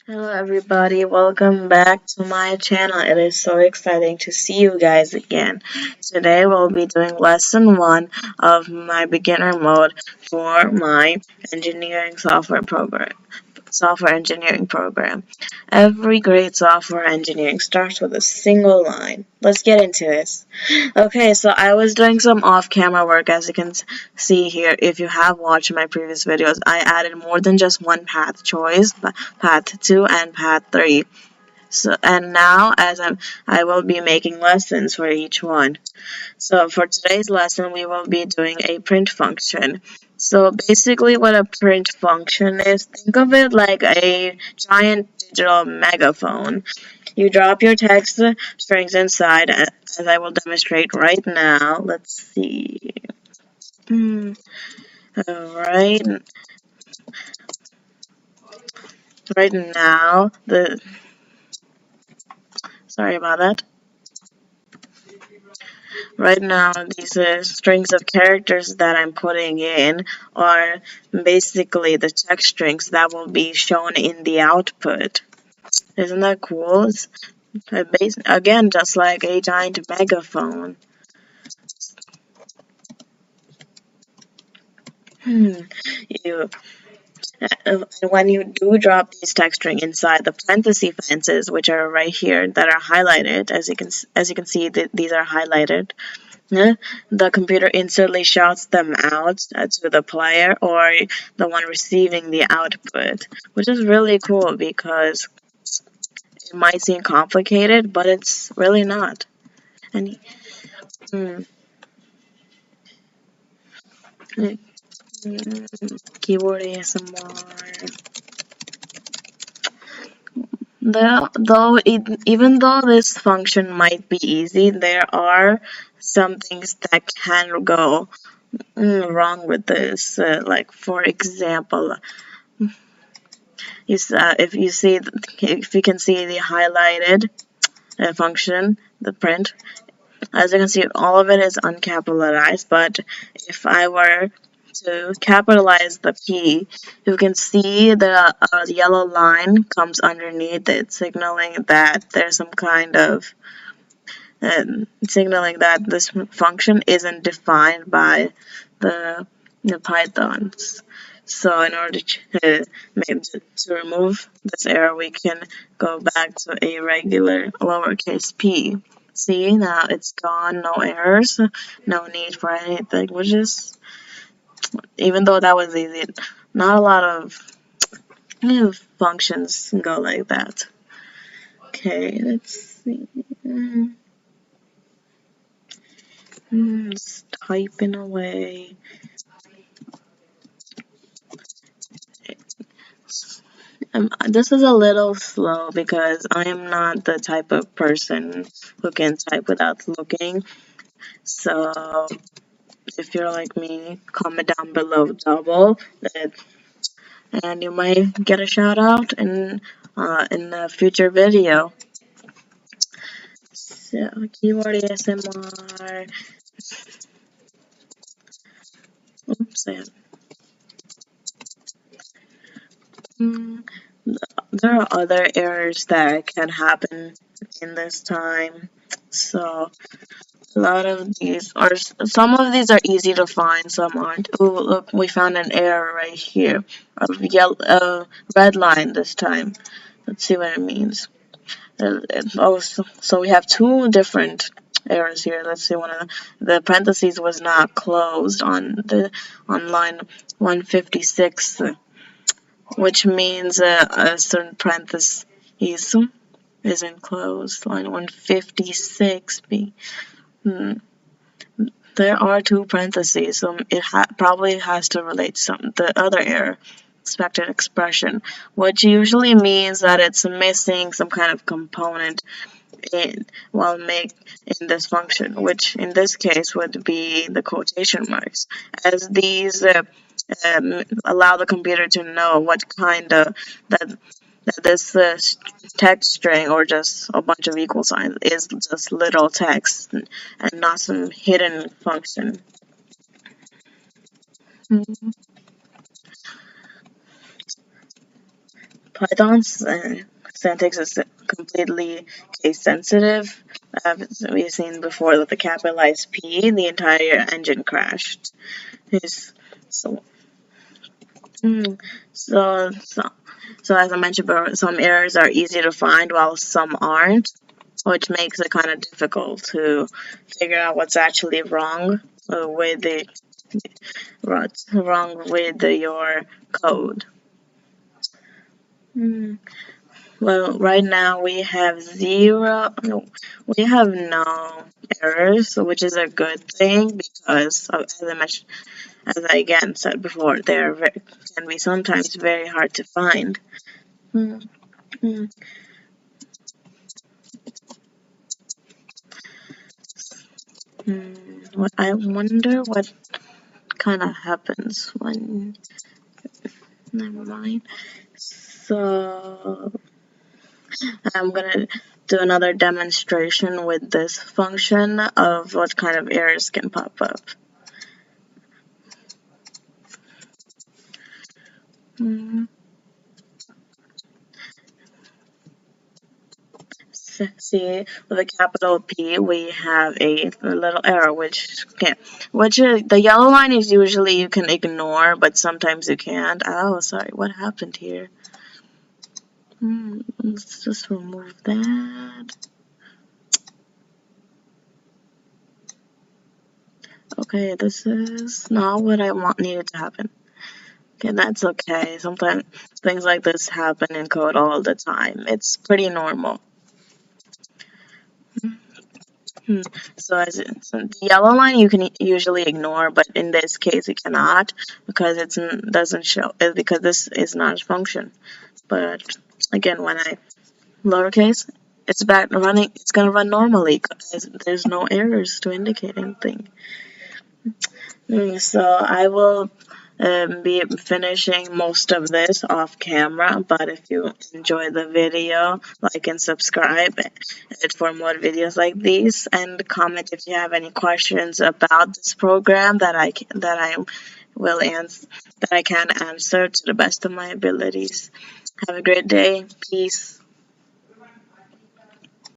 Hello everybody, welcome back to my channel. It is so exciting to see you guys again. Today we'll be doing lesson 1 of my beginner mode for my software engineering program. Every great software engineering starts with a single line. Let's get into this. Okay, so I was doing some off-camera work, as you can see here. If you have watched my previous videos, I added more than just one path choice, path 2 and path 3. So, and now I will be making lessons for each one. So for today's lesson, we will be doing a print function. So basically what a print function is, think of it like a giant digital megaphone. You drop your text strings inside, as I will demonstrate right now. Let's see. Right, right now, sorry about that. Right now, these strings of characters that I'm putting in are basically the text strings that will be shown in the output. Isn't that cool? It's again, just like a giant megaphone. You When you do drop these text string inside the parenthesis fences, which are right here that are highlighted, as you can see, these are highlighted. The computer instantly shouts them out to the player or the one receiving the output, which is really cool because it might seem complicated, but it's really not. And hmm, keyboard ASMR. Even though this function might be easy, there are some things that can go wrong with this. Like for example, if you can see the highlighted function, the print. As you can see, all of it is uncapitalized, but if I were to capitalize the P, you can see the yellow line comes underneath it, signaling that there's some kind of signaling that this function isn't defined by the Pythons. So in order to remove this error, we can go back to a regular lowercase p. See, now it's gone, no errors, no need for anything, which is, even though that was easy, not a lot of functions go like that. Okay, let's see. Just typing away. This is a little slow because I am not the type of person who can type without looking. So if you're like me, comment down below double, and you might get a shout out in a future video. So keyword ASMR. Oops. Mm, there are other errors that can happen in this time. So a lot of these are, some of these are easy to find, some aren't. Ooh, look, we found an error right here. Red line this time. Let's see what it means. So we have two different errors here. Let's see, one of the parentheses was not closed on line 156, which means a certain parenthesis isn't closed. Line 156 b. There are two parentheses, so it probably has to relate to the other error, expected expression, which usually means that it's missing some kind of component in this function, which in this case would be the quotation marks, as these allow the computer to know what kind of that this text string or just a bunch of equal signs is just literal text and not some hidden function. Python's syntax is completely case sensitive. As we've seen before with the capitalized P, the entire engine crashed. So, mm, so, so, so as I mentioned before, some errors are easy to find while some aren't, which makes it kind of difficult to figure out what's actually wrong with your code. Well, right now we have we have no errors, which is a good thing because, as I again said before, can be sometimes very hard to find. Hmm, hmm, I wonder what kind of happens when. Never mind. So I'm gonna do another demonstration with this function of what kind of errors can pop up. See, with a capital P, we have a little arrow, the yellow line is usually you can ignore, but sometimes you can't. Oh, sorry, what happened here? Let's just remove that. Okay, this is not what I needed to happen. Okay, that's okay. Sometimes things like this happen in code all the time. It's pretty normal. So the yellow line you can usually ignore, but in this case you cannot because it doesn't show because this is not a function. But again, when I lowercase, it's back running. It's gonna run normally because there's no errors to indicate anything. So I will be finishing most of this off camera, but if you enjoy the video, like and subscribe for more videos like these, and comment if you have any questions about this program that I will answer, that I can answer to the best of my abilities. Have a great day. Peace.